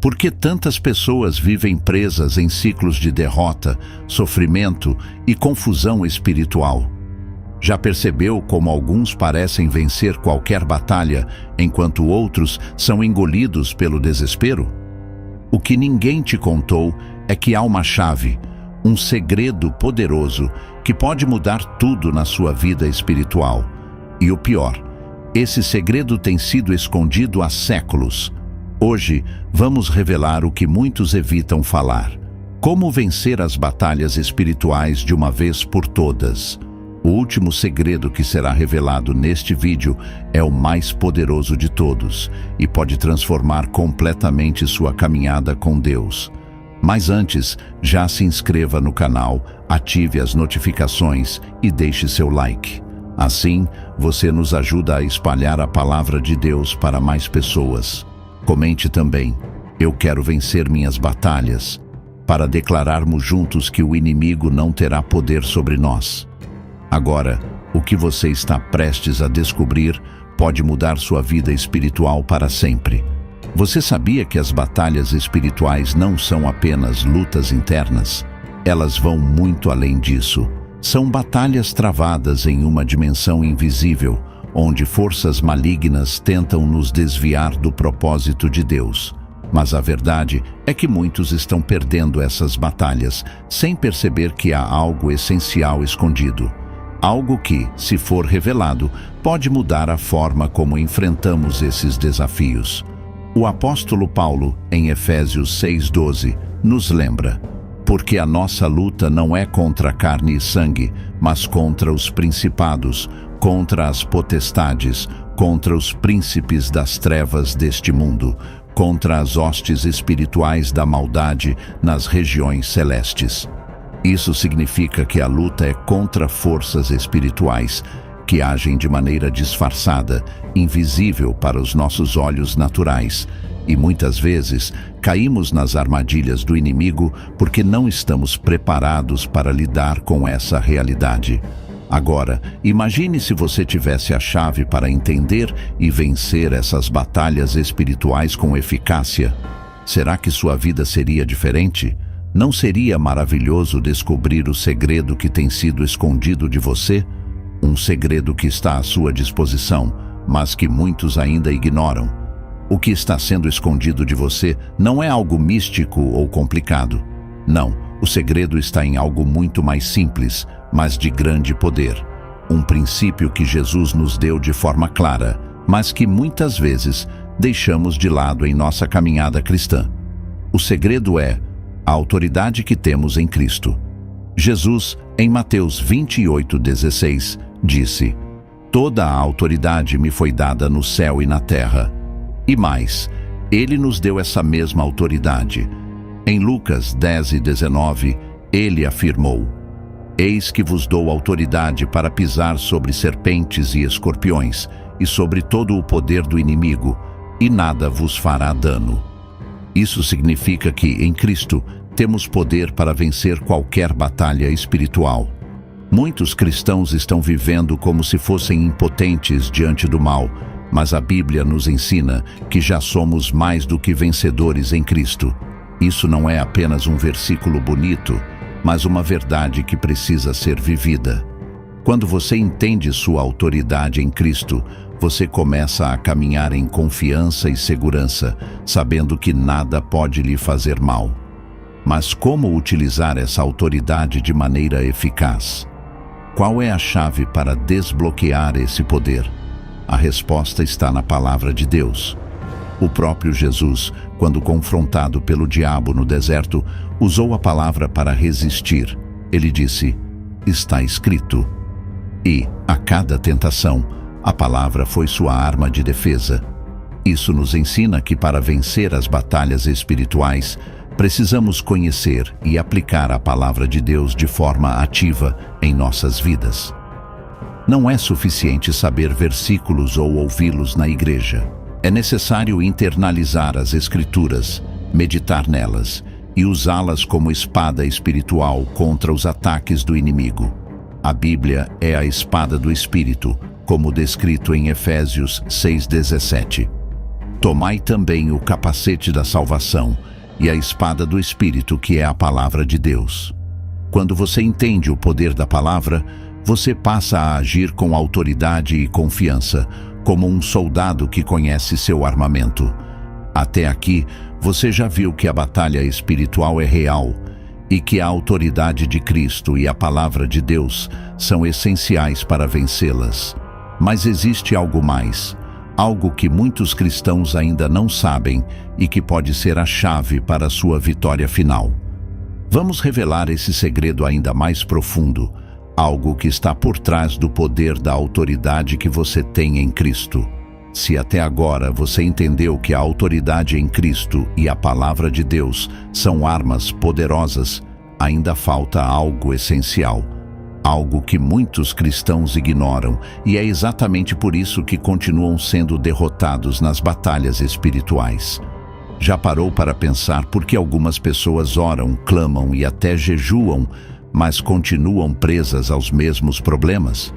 Por que tantas pessoas vivem presas em ciclos de derrota, sofrimento e confusão espiritual? Já percebeu como alguns parecem vencer qualquer batalha, enquanto outros são engolidos pelo desespero? O que ninguém te contou é que há uma chave, um segredo poderoso que pode mudar tudo na sua vida espiritual. E o pior, esse segredo tem sido escondido há séculos. Hoje, vamos revelar o que muitos evitam falar. Como vencer as batalhas espirituais de uma vez por todas. O último segredo que será revelado neste vídeo é o mais poderoso de todos e pode transformar completamente sua caminhada com Deus. Mas antes, já se inscreva no canal, ative as notificações e deixe seu like. Assim, você nos ajuda a espalhar a palavra de Deus para mais pessoas. Comente também, eu quero vencer minhas batalhas, para declararmos juntos que o inimigo não terá poder sobre nós. Agora, o que você está prestes a descobrir pode mudar sua vida espiritual para sempre. Você sabia que as batalhas espirituais não são apenas lutas internas? Elas vão muito além disso. São batalhas travadas em uma dimensão invisível, onde forças malignas tentam nos desviar do propósito de Deus. Mas a verdade é que muitos estão perdendo essas batalhas, sem perceber que há algo essencial escondido. Algo que, se for revelado, pode mudar a forma como enfrentamos esses desafios. O apóstolo Paulo, em Efésios 6:12, nos lembra: porque a nossa luta não é contra carne e sangue, mas contra os principados, contra as potestades, contra os príncipes das trevas deste mundo, contra as hostes espirituais da maldade nas regiões celestes. Isso significa que a luta é contra forças espirituais que agem de maneira disfarçada, invisível para os nossos olhos naturais. E muitas vezes caímos nas armadilhas do inimigo porque não estamos preparados para lidar com essa realidade. Agora, imagine se você tivesse a chave para entender e vencer essas batalhas espirituais com eficácia. Será que sua vida seria diferente? Não seria maravilhoso descobrir o segredo que tem sido escondido de você? Um segredo que está à sua disposição, mas que muitos ainda ignoram. O que está sendo escondido de você não é algo místico ou complicado. Não, o segredo está em algo muito mais simples, mas de grande poder. Um princípio que Jesus nos deu de forma clara, mas que muitas vezes deixamos de lado em nossa caminhada cristã. O segredo é a autoridade que temos em Cristo. Jesus, em Mateus 28:16, disse: toda a autoridade me foi dada no céu e na terra. E mais, Ele nos deu essa mesma autoridade. Em Lucas 10:19, Ele afirmou: eis que vos dou autoridade para pisar sobre serpentes e escorpiões, e sobre todo o poder do inimigo, e nada vos fará dano. Isso significa que, em Cristo, temos poder para vencer qualquer batalha espiritual. Muitos cristãos estão vivendo como se fossem impotentes diante do mal, mas a Bíblia nos ensina que já somos mais do que vencedores em Cristo. Isso não é apenas um versículo bonito, mas uma verdade que precisa ser vivida. Quando você entende sua autoridade em Cristo, você começa a caminhar em confiança e segurança, sabendo que nada pode lhe fazer mal. Mas como utilizar essa autoridade de maneira eficaz? Qual é a chave para desbloquear esse poder? A resposta está na palavra de Deus. O próprio Jesus, quando confrontado pelo diabo no deserto, usou a palavra para resistir. Ele disse: está escrito. E, a cada tentação, a palavra foi sua arma de defesa. Isso nos ensina que para vencer as batalhas espirituais, precisamos conhecer e aplicar a palavra de Deus de forma ativa em nossas vidas. Não é suficiente saber versículos ou ouvi-los na igreja. É necessário internalizar as Escrituras, meditar nelas e usá-las como espada espiritual contra os ataques do inimigo. A Bíblia é a espada do Espírito, como descrito em Efésios 6:17. Tomai também o capacete da salvação e a espada do Espírito, que é a palavra de Deus. Quando você entende o poder da palavra, você passa a agir com autoridade e confiança, como um soldado que conhece seu armamento. Até aqui, você já viu que a batalha espiritual é real e que a autoridade de Cristo e a palavra de Deus são essenciais para vencê-las. Mas existe algo mais, algo que muitos cristãos ainda não sabem e que pode ser a chave para a sua vitória final. Vamos revelar esse segredo ainda mais profundo, algo que está por trás do poder da autoridade que você tem em Cristo. Se até agora você entendeu que a autoridade em Cristo e a palavra de Deus são armas poderosas, ainda falta algo essencial, algo que muitos cristãos ignoram, e é exatamente por isso que continuam sendo derrotados nas batalhas espirituais. Já parou para pensar por que algumas pessoas oram, clamam e até jejuam, mas continuam presas aos mesmos problemas?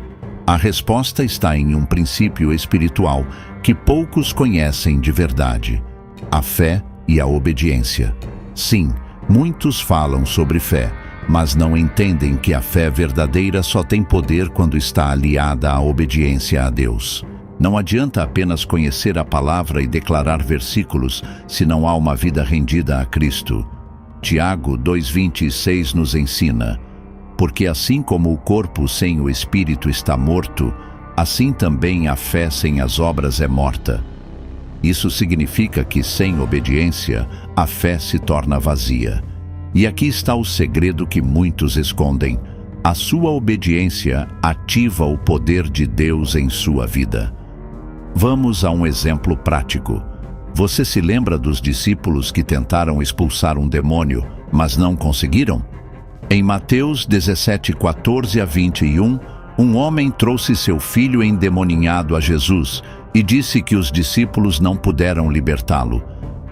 A resposta está em um princípio espiritual que poucos conhecem de verdade: a fé e a obediência. Sim, muitos falam sobre fé, mas não entendem que a fé verdadeira só tem poder quando está aliada à obediência a Deus. Não adianta apenas conhecer a palavra e declarar versículos se não há uma vida rendida a Cristo. Tiago 2:26 nos ensina: porque assim como o corpo sem o espírito está morto, assim também a fé sem as obras é morta. Isso significa que sem obediência, a fé se torna vazia. E aqui está o segredo que muitos escondem: a sua obediência ativa o poder de Deus em sua vida. Vamos a um exemplo prático. Você se lembra dos discípulos que tentaram expulsar um demônio, mas não conseguiram? Em Mateus 17:14-21, um homem trouxe seu filho endemoninhado a Jesus e disse que os discípulos não puderam libertá-lo.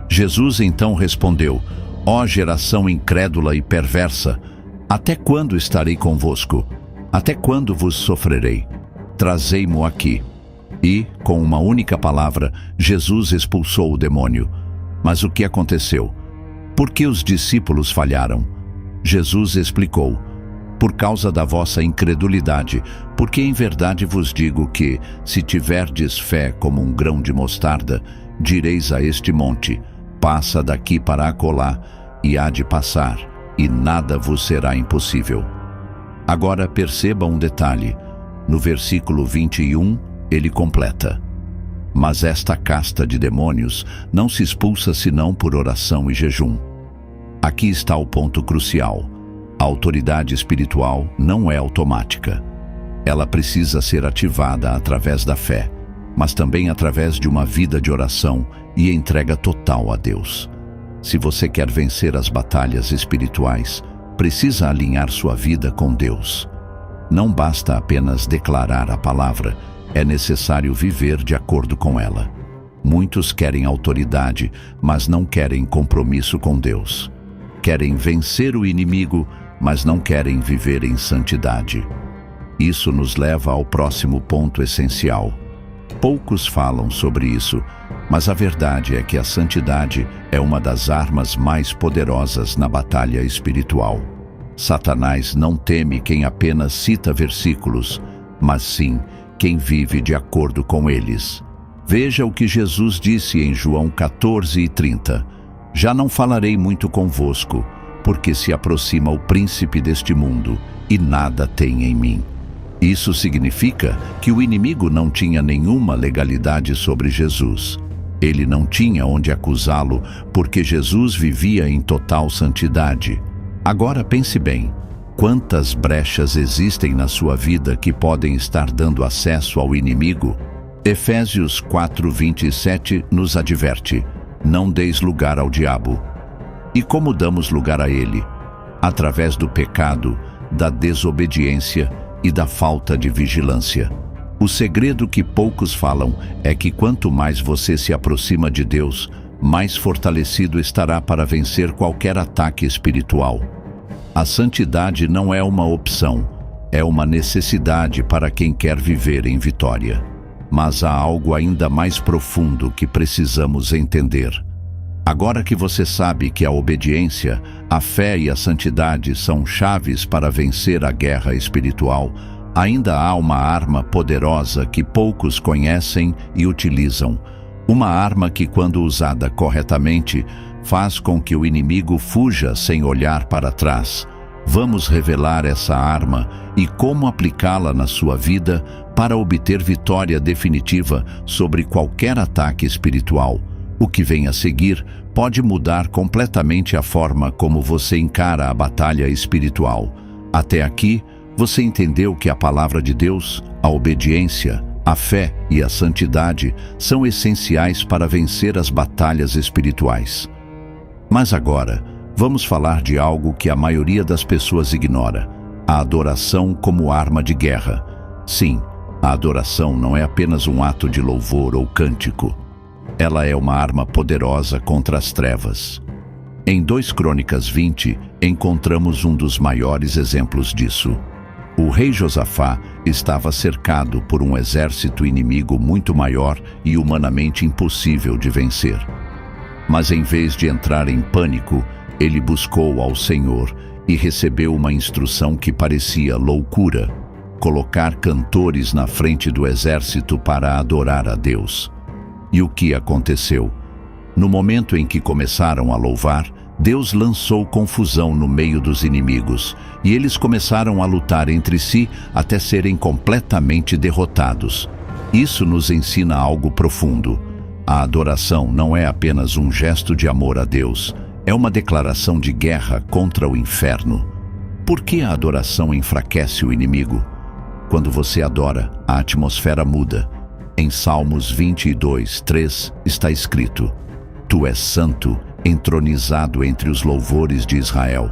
Jesus então respondeu: ó geração incrédula e perversa, até quando estarei convosco? Até quando vos sofrerei? Trazei-mo aqui. E, com uma única palavra, Jesus expulsou o demônio. Mas o que aconteceu? Por que os discípulos falharam? Jesus explicou: por causa da vossa incredulidade, porque em verdade vos digo que, se tiverdes fé como um grão de mostarda, direis a este monte: passa daqui para acolá, e há de passar, e nada vos será impossível. Agora perceba um detalhe. No versículo 21, ele completa: mas esta casta de demônios não se expulsa senão por oração e jejum. Aqui está o ponto crucial. A autoridade espiritual não é automática. Ela precisa ser ativada através da fé, mas também através de uma vida de oração e entrega total a Deus. Se você quer vencer as batalhas espirituais, precisa alinhar sua vida com Deus. Não basta apenas declarar a palavra, é necessário viver de acordo com ela. Muitos querem autoridade, mas não querem compromisso com Deus. Querem vencer o inimigo, mas não querem viver em santidade. Isso nos leva ao próximo ponto essencial. Poucos falam sobre isso, mas a verdade é que a santidade é uma das armas mais poderosas na batalha espiritual. Satanás não teme quem apenas cita versículos, mas sim quem vive de acordo com eles. Veja o que Jesus disse em João 14:30. Já não falarei muito convosco, porque se aproxima o príncipe deste mundo, e nada tem em mim. Isso significa que o inimigo não tinha nenhuma legalidade sobre Jesus. Ele não tinha onde acusá-lo, porque Jesus vivia em total santidade. Agora pense bem, quantas brechas existem na sua vida que podem estar dando acesso ao inimigo? Efésios 4:27 nos adverte: não deis lugar ao diabo. E como damos lugar a ele? Através do pecado, da desobediência e da falta de vigilância. O segredo que poucos falam é que quanto mais você se aproxima de Deus, mais fortalecido estará para vencer qualquer ataque espiritual. A santidade não é uma opção, é uma necessidade para quem quer viver em vitória. mas há algo ainda mais profundo que precisamos entender. Agora que você sabe que a obediência, a fé e a santidade são chaves para vencer a guerra espiritual, ainda há uma arma poderosa que poucos conhecem e utilizam. Uma arma que, quando usada corretamente, faz com que o inimigo fuja sem olhar para trás. Vamos revelar essa arma e como aplicá-la na sua vida para obter vitória definitiva sobre qualquer ataque espiritual. O que vem a seguir pode mudar completamente a forma como você encara a batalha espiritual. Até aqui, você entendeu que a palavra de Deus, a obediência, a fé e a santidade são essenciais para vencer as batalhas espirituais. Mas agora, vamos falar de algo que a maioria das pessoas ignora: a adoração como arma de guerra. Sim, a adoração não é apenas um ato de louvor ou cântico. Ela é uma arma poderosa contra as trevas. Em 2 Crônicas 20, encontramos um dos maiores exemplos disso. O rei Josafá estava cercado por um exército inimigo muito maior e humanamente impossível de vencer. Mas em vez de entrar em pânico, ele buscou ao Senhor e recebeu uma instrução que parecia loucura: colocar cantores na frente do exército para adorar a Deus. E o que aconteceu? No momento em que começaram a louvar, Deus lançou confusão no meio dos inimigos, e eles começaram a lutar entre si até serem completamente derrotados. Isso nos ensina algo profundo. A adoração não é apenas um gesto de amor a Deus, é uma declaração de guerra contra o inferno. Por que a adoração enfraquece o inimigo? Quando você adora, a atmosfera muda. Em Salmos 22:3 está escrito: Tu és santo, entronizado entre os louvores de Israel.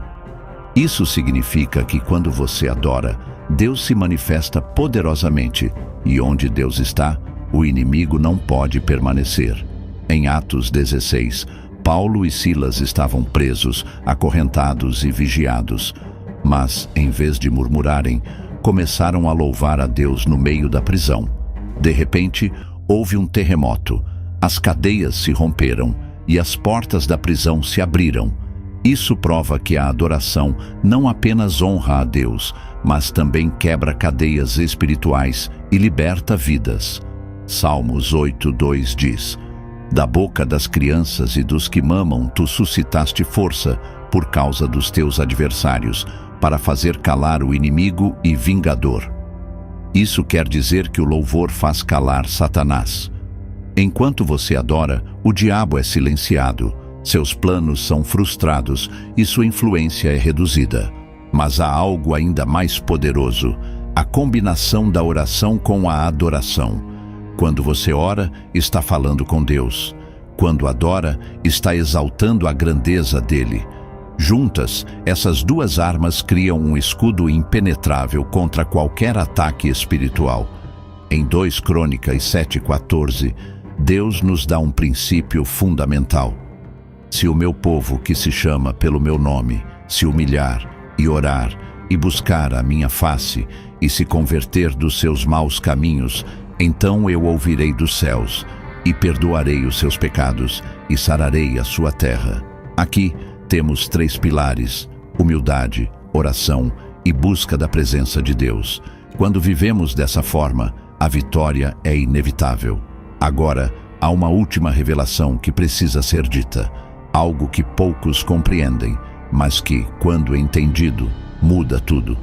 Isso significa que quando você adora, Deus se manifesta poderosamente, e onde Deus está, o inimigo não pode permanecer. Em Atos 16, Paulo e Silas estavam presos, acorrentados e vigiados, mas, em vez de murmurarem, começaram a louvar a Deus no meio da prisão. De repente, houve um terremoto, as cadeias se romperam e as portas da prisão se abriram. Isso prova que a adoração não apenas honra a Deus, mas também quebra cadeias espirituais e liberta vidas. Salmos 8:2 diz: Da boca das crianças e dos que mamam tu suscitaste força por causa dos teus adversários, para fazer calar o inimigo e vingador. Isso quer dizer que o louvor faz calar Satanás. Enquanto você adora, o diabo é silenciado, seus planos são frustrados e sua influência é reduzida. Mas há algo ainda mais poderoso: a combinação da oração com a adoração. Quando você ora, está falando com Deus. Quando adora, está exaltando a grandeza dele. Juntas, essas duas armas criam um escudo impenetrável contra qualquer ataque espiritual. Em 2 Crônicas 7:14, Deus nos dá um princípio fundamental: se o meu povo, que se chama pelo meu nome, se humilhar e orar e buscar a minha face e se converter dos seus maus caminhos, então eu ouvirei dos céus e perdoarei os seus pecados e sararei a sua terra. Aqui temos 3 pilares: humildade, oração e busca da presença de Deus. Quando vivemos dessa forma, a vitória é inevitável. Agora, há uma última revelação que precisa ser dita, algo que poucos compreendem, mas que, quando entendido, muda tudo.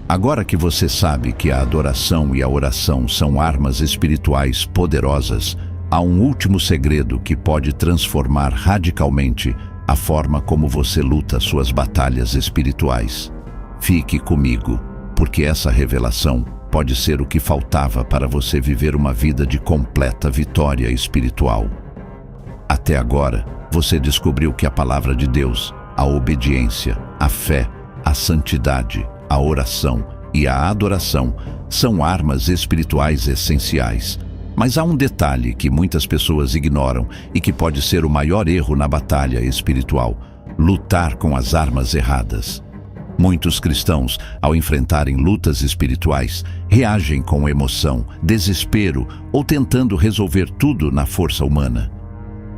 Agora que você sabe que a adoração e a oração são armas espirituais poderosas, há um último segredo que pode transformar radicalmente a forma como você luta suas batalhas espirituais. Fique comigo, porque essa revelação pode ser o que faltava para você viver uma vida de completa vitória espiritual. Até agora, você descobriu que a palavra de Deus, a obediência, a fé, a santidade, a oração e a adoração são armas espirituais essenciais. Mas há um detalhe que muitas pessoas ignoram e que pode ser o maior erro na batalha espiritual: lutar com as armas erradas. Muitos cristãos, ao enfrentarem lutas espirituais, reagem com emoção, desespero ou tentando resolver tudo na força humana.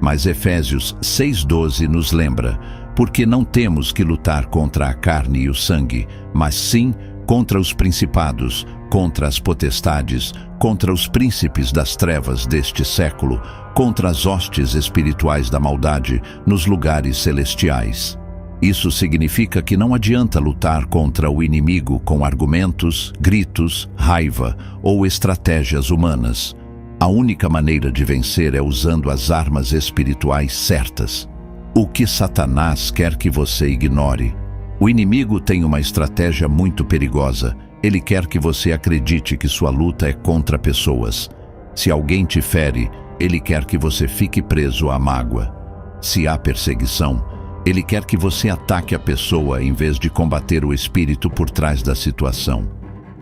Mas Efésios 6:12 nos lembra: porque não temos que lutar contra a carne e o sangue, mas sim contra os principados, contra as potestades, contra os príncipes das trevas deste século, contra as hostes espirituais da maldade nos lugares celestiais. Isso significa que não adianta lutar contra o inimigo com argumentos, gritos, raiva ou estratégias humanas. A única maneira de vencer é usando as armas espirituais certas. O que Satanás quer que você ignore. O inimigo tem uma estratégia muito perigosa. Ele quer que você acredite que sua luta é contra pessoas. Se alguém te fere, ele quer que você fique preso à mágoa. Se há perseguição, ele quer que você ataque a pessoa em vez de combater o espírito por trás da situação.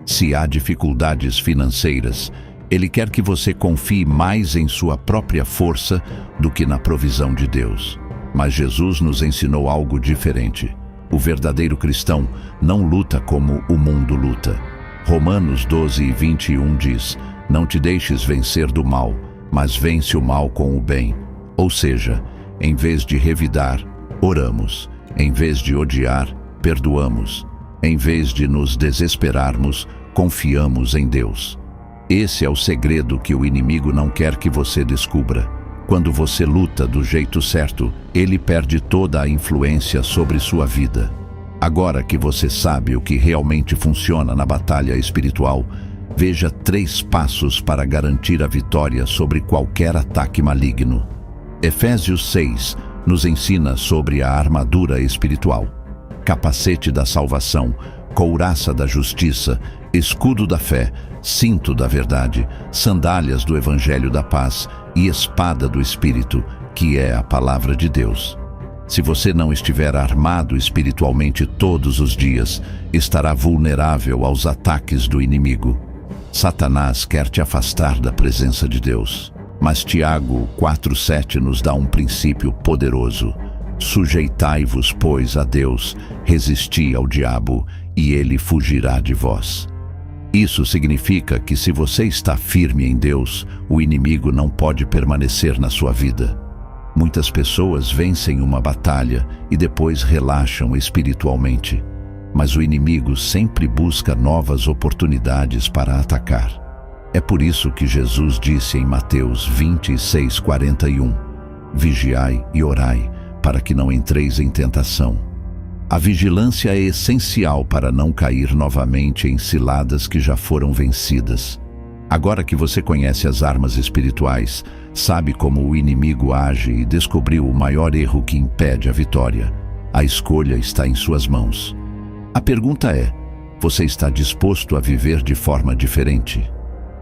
Se há dificuldades financeiras, ele quer que você confie mais em sua própria força do que na provisão de Deus. Mas Jesus nos ensinou algo diferente. O verdadeiro cristão não luta como o mundo luta. Romanos 12:21 diz: não te deixes vencer do mal, mas vence o mal com o bem. Ou seja, em vez de revidar, oramos. Em vez de odiar, perdoamos. Em vez de nos desesperarmos, confiamos em Deus. Esse é o segredo que o inimigo não quer que você descubra. Quando você luta do jeito certo, ele perde toda a influência sobre sua vida. Agora que você sabe o que realmente funciona na batalha espiritual, veja 3 passos para garantir a vitória sobre qualquer ataque maligno. Efésios 6 nos ensina sobre a armadura espiritual: capacete da salvação, couraça da justiça, escudo da fé, cinto da verdade, sandálias do evangelho da paz e espada do Espírito, que é a palavra de Deus. Se você não estiver armado espiritualmente todos os dias, estará vulnerável aos ataques do inimigo. Satanás quer te afastar da presença de Deus. Mas Tiago 4:7 nos dá um princípio poderoso: sujeitai-vos, pois, a Deus, resisti ao diabo, e ele fugirá de vós. Isso significa que se você está firme em Deus, o inimigo não pode permanecer na sua vida. Muitas pessoas vencem uma batalha e depois relaxam espiritualmente, mas o inimigo sempre busca novas oportunidades para atacar. É por isso que Jesus disse em Mateus 26:41, vigiai e orai, para que não entreis em tentação. A vigilância é essencial para não cair novamente em ciladas que já foram vencidas. Agora que você conhece as armas espirituais, sabe como o inimigo age e descobriu o maior erro que impede a vitória, a escolha está em suas mãos. A pergunta é: você está disposto a viver de forma diferente?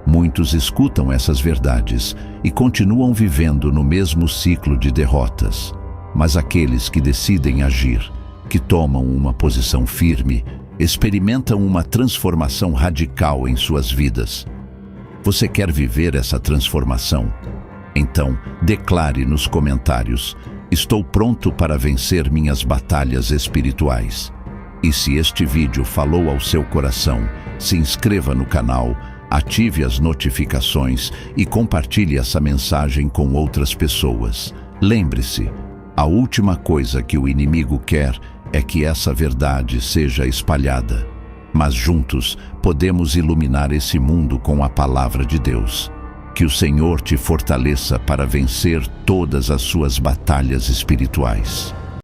Muitos escutam essas verdades e continuam vivendo no mesmo ciclo de derrotas. Mas aqueles que decidem agir, que tomam uma posição firme, experimentam uma transformação radical em suas vidas. Você quer viver essa transformação? Então, declare nos comentários: estou pronto para vencer minhas batalhas espirituais. E se este vídeo falou ao seu coração, se inscreva no canal, ative as notificações e compartilhe essa mensagem com outras pessoas. Lembre-se, a última coisa que o inimigo quer é que essa verdade seja espalhada. Mas juntos podemos iluminar esse mundo com a palavra de Deus. Que o Senhor te fortaleça para vencer todas as suas batalhas espirituais.